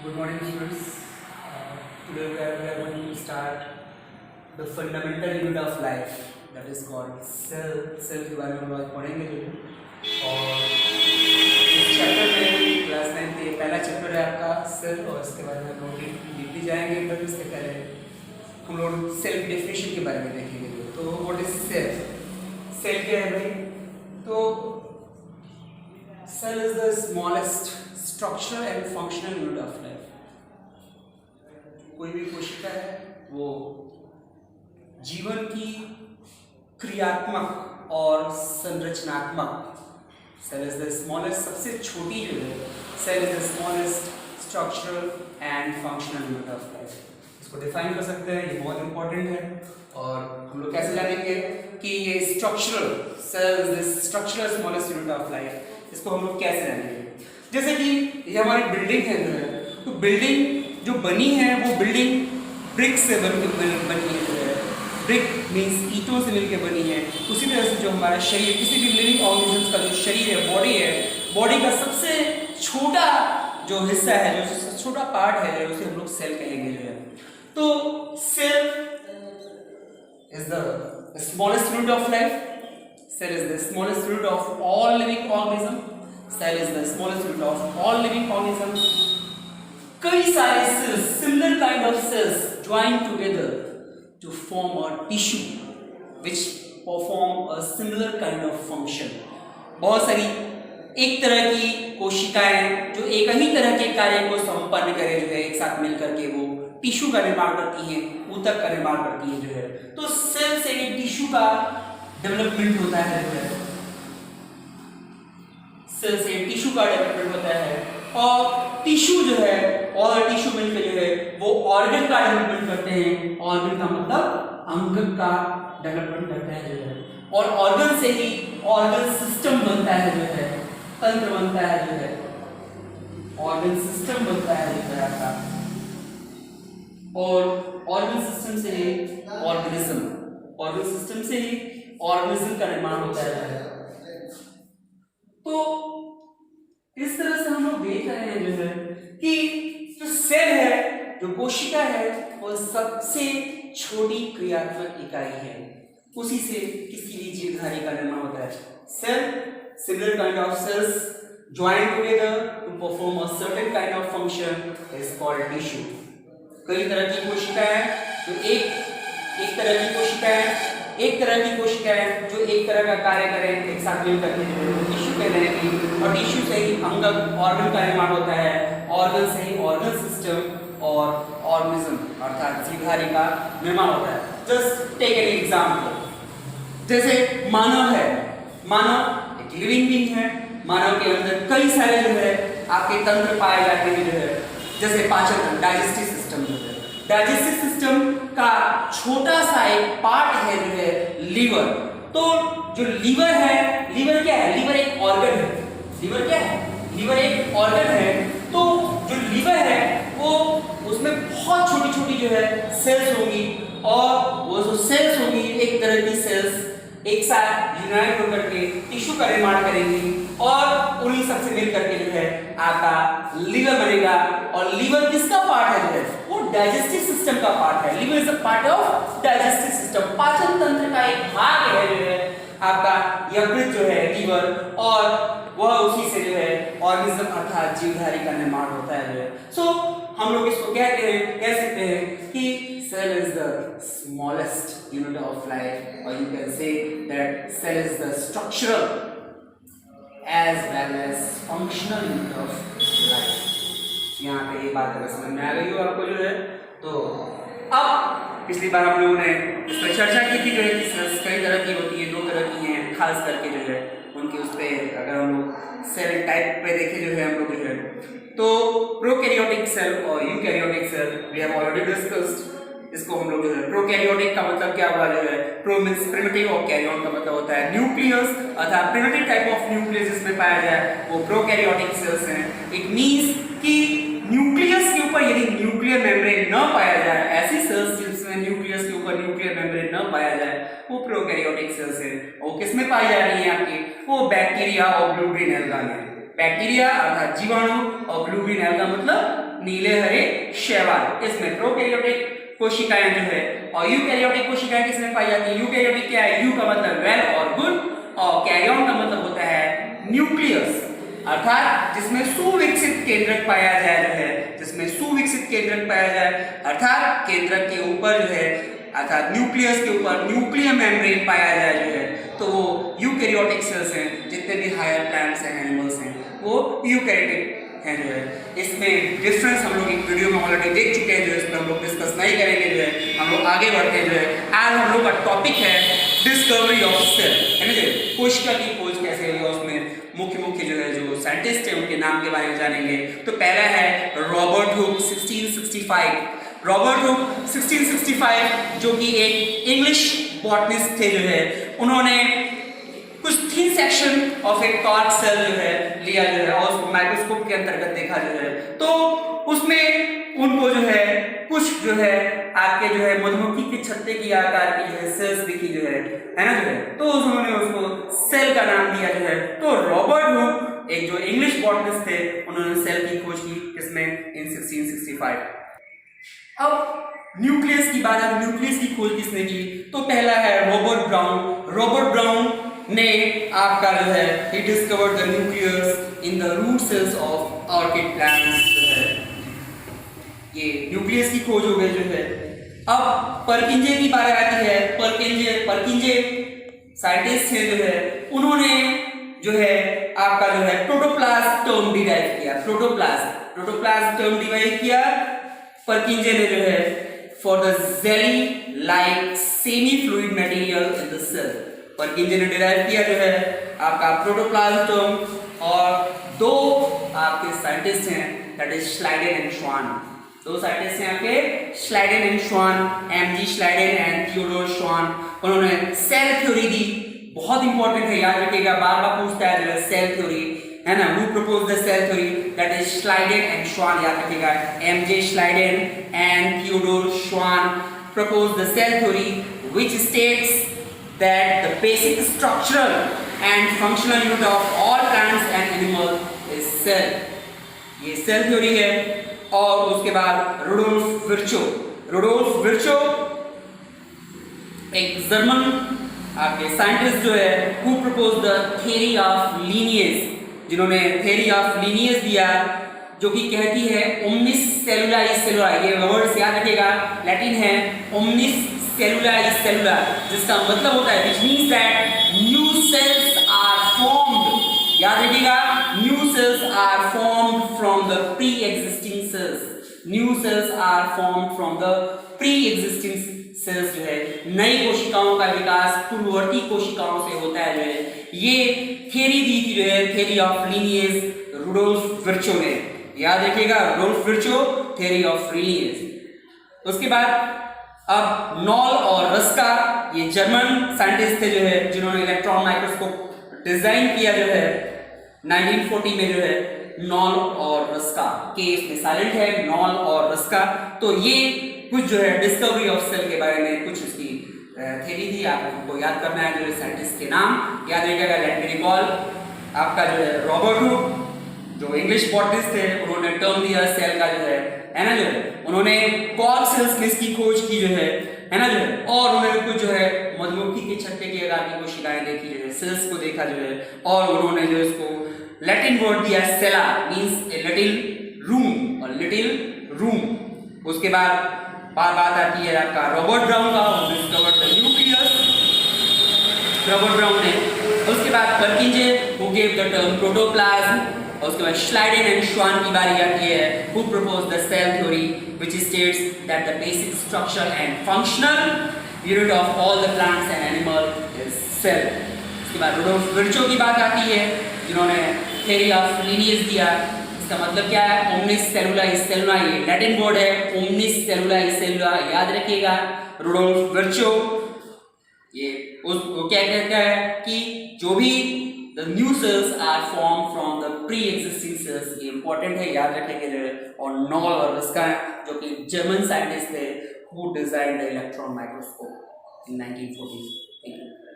Good morning, students. Today we are going to start the fundamental unit of life that is called cell. Cell के बारे में हम लोग पढ़ेंगे जो और इस चैप्टर में क्लास 9 के पहला चैप्टर है आपका सेल और इसके बारे में हम लोग डीपली जाएंगे। बट उसके पहले हम लोग सेल की डेफिनेशन के बारे में देखेंगे। तो व्हाट इज सेल? सेल क्या है भाई? तो cell is the smallest structural and functional unit of life. कोई भी कोशिका है वो जीवन की क्रियात्मक और संरचनात्मक, सेल इज द स्मॉलेस्ट, सबसे छोटी जो है cell is the smallest structural and functional unit of life. इसको डिफाइन कर सकते हैं, ये बहुत इंपॉर्टेंट है। और हम लोग कैसे जानेंगे कि ये structural cell is the structural smallest unit of life, इसको हम लोग कैसे जानेंगे? जैसे कि ये हमारी बिल्डिंग है जो है, तो बिल्डिंग जो बनी है वो बिल्डिंग ब्रिक से बनी है जो है, ब्रिक मीन्स ईंटों से मिलकर बनी है। उसी तरह से जो हमारा शरीर, किसी भी लिविंग ऑर्गेनिज्म का जो शरीर है, बॉडी है, बॉडी का सबसे छोटा जो हिस्सा है, जो सबसे छोटा पार्ट है, जो उसे हम लोग सेल कहेंगे जो है। तो cell is the smallest unit of life. Cell is the smallest unit of all living organism. Cell is the smallest unit of all living organisms. कई सारे cells, similar kind of cells join together to form a tissue which perform a similar kind of function. बहुत सारी एक तरह की कोशिकाएं जो एक ही तरह के कार्य को संपन्न करे जो है, एक साथ मिलकर के वो टिश्यू का निर्माण करती हैं, ऊतक का निर्माण करती हैं जो है। तो सेल से एक टिश्यू का डेवलपमेंट होता है जो है, सेल से टिश्यू का डेवलपमेंट होता है। और टिश्यू जो है, और टिश्यू मिलकर जो है वो ऑर्गन का डेवलपमेंट करते हैं। ऑर्गन का मतलब अंग का डेवलपमेंट करते हैं जो है, और ऑर्गन से ही ऑर्गन सिस्टम बनता है जो है, तंत्र बनता है जो है, ऑर्गन सिस्टम बनता है जो है आपका। और ऑर्गन सिस्टम से ही ऑर्गेनिज्म, ऑर्गन सिस्टम से ही ऑर्गेनिज्म का निर्माण होता है। तो इस तरह से हम लोग देख रहे हैं जो है कि जो सेल है, जो कोशिका है, वो सबसे छोटी क्रियात्मक इकाई है। उसी से किसी भी जीवधारी का निर्माण होता है। Cell, similar kind of cells join together to perform a certain kind of function is called tissue. कई तरह की कोशिकाएं जो एक तरह की कोशिकाएं, एक तरह की कोशिकाएं जो एक तरह का कार्य करें, एक साथ मिलकर के टिश्यू कहते हैं। और टिश्यू से ही अंग, ऑर्गन का निर्माण होता है, ऑर्गन से ही ऑर्गन सिस्टम और ऑर्गेनिज्म अर्थात जीवधारी का निर्माण होता है। जस्ट टेक एन एग्जांपल, जैसे मानव है, मानव एक लिविंग बीइंग है। मानव के अंदर कई सारे जो है आपके तंत्र पाए जाते हैं जो है, जैसे पाचन तंत्र, डाइजेस्टिव सिस्टम जो है। डाइजेस्टिव सिस्टम का छोटा सा एक पार्ट है जो है लीवर। तो जो लीवर है, लीवर क्या है? लीवर एक ऑर्गन है। लीवर क्या है? लीवर एक ऑर्गन है। तो जो लीवर है वो, उसमें बहुत छोटी छोटी जो है सेल्स होंगी, और वो जो सेल्स होंगी एक तरह की सेल्स एक साथ यूनाइट होकर के टिश्यू का निर्माण करेंगी, और उन्हीं सबसे मिल करके जो है आपका लीवर बनेगा। और लीवर किसका पार्ट है जो है? वो डाइजेस्टिव सिस्टम का पार्ट है। Liver is a part of digestive system, पाचन तंत्र का एक भाग है जो है आपका यकृत जो है, लीवर, और वह उसी से जो है ऑर्गेनिज्म अर्थात जीवधारी का निर्माण होता है जो है। सो हम लोग इसको कहते हैं, कह सकते हैं कि cell is the smallest unit of life, or you can say that cell is the structural as well as functional unit of life. यहाँ पे ये बात अगर समझ में आ गई हो आपको जो है, तो अब पिछली बार हम लोगों ने इस पर चर्चा की थी जो है कि सेल्स कई तरह की होती है, 2 तरह की हैं, खास करके जो है उनके उस पर अगर हम लोग सेल टाइप पे देखें जो है हम लोग जो है, तो प्रोकैरियोटिक सेल और eukaryotic cell we have already discussed. इसको हम लोग जो है, प्रोकैरियोटिक का मतलब क्या हुआ जो है, प्रो मींस प्रिमिटिव और कैरियोन का मतलब होता है न्यूक्लियस, अर्थात प्रिमिटिव टाइप ऑफ न्यूक्लियस जिसमें पाया जाए वो प्रोकैरियोटिक सेल्स हैं। इट मींस कि न्यूक्लियस के ऊपर यदि न्यूक्लियर मेम्ब्रेन न पाया जाए, ऐसी सेल्स जिसमें न्यूक्लियस के ऊपर न्यूक्लियर मेम्ब्रेन न पाया जाए, वो प्रोकैरियोटिक सेल्स हैं। वो किसमें पाई जा रही है आपकी? वो बैक्टीरिया और ब्लू ग्रीन एल्गा में। बैक्टीरिया अर्थात जीवाणु और ब्लू ग्रीन एल्गा मतलब नीले हरे शैवाल। इसमें प्रोकैरियोटिक कोशिकाएं जो है और यूकैरियोटिक कोशिकाएं किसमें पाई जाती है? यूकैरियोटिक क्या है? यू का मतलब वेल और गुड और कैरियन का मतलब होता है न्यूक्लियस, अर्थात जिसमें सुविकसित केंद्रक पाया जाए जो है, जिसमें सुविकसित केंद्रक पाया जाए अर्थात केंद्रक के ऊपर जो है अर्थात न्यूक्लियस के ऊपर न्यूक्लियर मेम्ब्रेन पाया जाए जो है, तो वो यूकैरियोटिक सेल्स हैं। जितने भी हायर प्लांट्स हैं, एनिमल्स हैं, वो यूकैरियोटिक हैं जो है। इसमें डिफरेंस हम लोग एक वीडियो में ऑलरेडी देख चुके हैं, जो इसमें हम लोग डिस्कस नहीं करेंगे जो है, हम लोग आगे बढ़ते हैं जो है। आज हम लोग का टॉपिक है डिस्कवरी ऑफ सेल, है ना जी, कोशिका की खोज कैसे हुई, उसमें मुख्य जो है जो साइंटिस्ट हैं उनके नाम के बारे में जानेंगे। तो पहला है रॉबर्ट हुक 1665। रॉबर्ट हुक 1665 जो कि एक इंग्लिश बॉटनिस्ट थे जो है, उन्होंने कुछ thin section of a cork cell जो है लिया जो है और उसको माइक्रोस्कोप के अंतर्गत देखा जो है, तो उसमें उनको जो है कुछ जो है आपके जो है मधुमक्खी के छत्ते की आकार की जो है सेल्स दिखी जो है ना जो है, तो उन्होंने उसको सेल का नाम दिया जो है। तो रॉबर्ट हुक एक जो इंग्लिश बॉटनिस्ट थे, उन्होंने सेल की खोज की किसमें? इन 1665। अब न्यूक्लियस की बात है, न्यूक्लियस की खोज किसने की? तो पहला है रॉबर्ट ब्राउन। रॉबर्ट ब्राउन ने आपका जो है he discovered the nucleus in the root cells of orchid plants जो है, ये न्यूक्लियस की खोज हो गई जो है। अब परकिंजे की बात आती है। परकिंजे साइंटिस्ट थे जो है, उन्होंने जो है आपका जो है प्रोटोप्लास्ट टर्म डिराइव किया। प्रोटोप्लास्ट टर्म डिराइव किया परकिंजे ने जो है for the jelly like semi fluid material in the cell. Purkinje ने डिराइव किया जो है आपका प्रोटोप्लाज्म टर्म, और दो आपके साइंटिस्ट हैं दैट इज श्लाइडेन एंड श्वान। दो साइंटिस्ट हैं आपके श्लाइडेन एंड श्वान, एमजी श्लाइडेन एंड थियोडोर श्वान। उन्होंने सेल थ्योरी दी, बहुत इंपॉर्टेंट है, याद रखिएगा, बार बार पूछता है जो है सेल थ्योरी, है ना। Who propose the cell theory? That is Schleiden and Schwann, याद रखिएगा, MJ Schleiden and Theodore Schwann propose the cell theory which states that the basic structural and functional unit of all plants and animals is cell। ये cell theory है। और उसके बाद Rudolf Virchow एक German आपके scientist जो है who proposed the theory of lineage, जिन्होंने theory of lineage दिया, जो कि कहती है omnis cellula is cellula। ये वर्ड्स याद रखिएगा, लैटिन है omnis cellula is cellula, जिसका मतलब होता है which means that new cells are formed, याद रखिएगा, new cells are formed from the pre-existing cells। new cells are formed from the pre-existing cells जो है, नई कोशिकाओं का विकास पूर्ववर्ती कोशिकाओं से होता है जो है। ये थियरी दी थी जो है, theory of lineage, Rudolf Virchow ने, याद रखिएगा, Rudolf Virchow theory of lineage. उसके बाद अब नॉल और रस्का, ये जर्मन साइंटिस्ट थे जो है, जिन्होंने इलेक्ट्रॉन माइक्रोस्कोप डिजाइन किया जो है 1940 में जो है, नॉल और रस्का, के इसमें साइलेंट है, नॉल और रस्का। तो ये कुछ जो है डिस्कवरी ऑफ सेल के बारे में कुछ उसकी थ्योरी थी, आपको याद करना है जो है साइंटिस्ट के नाम याद रखिएगा। लेट मी रिकॉल, आपका जो है रॉबर्ट हुक जो इंग्लिश बॉटनिस्ट थे, उन्होंने टर्म दिया सेल का जो है ना जो है, उन्होंने कॉर्क सेल्स की खोज की जो है ना जो है, और उन्होंने कुछ जो है मधुमक्खी के छत्ते के आकार की कोशिकाएं देखी जो है, सेल्स को देखा जो है, और उन्होंने जो इसको लैटिन वर्ड दिया सेला, मींस ए लिटिल रूम, और लिटिल रूम। उसके बाद बात आती है आपका रॉबर्ट ब्राउन का, discovered the nucleus, Robert brown ने। उसके बाद परकिंजे who gave the term protoplasm, और उसके बाद श्लाइडेन एंड श्वान की बारी आती है who proposed the cell theory which states that the basic structure and functional unit of all the plants and animal is cell। उसके बाद रुडोल्फ विर्चो की बात आती है, जिन्होंने theory of lineage दिया। इसका मतलब क्या है? omnis cellula is cellula, ये लैटिन वर्ड है, omnis cellula is cellula, याद रखिएगा। रुडोल्फ विर्चो ये वो क्या कहता है कि जो भी the new cells are formed from the pre-existing cells, ये important है, याद रखेंगे। और नॉल और रस्का जो कि जर्मन साइंटिस्ट थे who designed the electron microscope in 1940s। Thank you।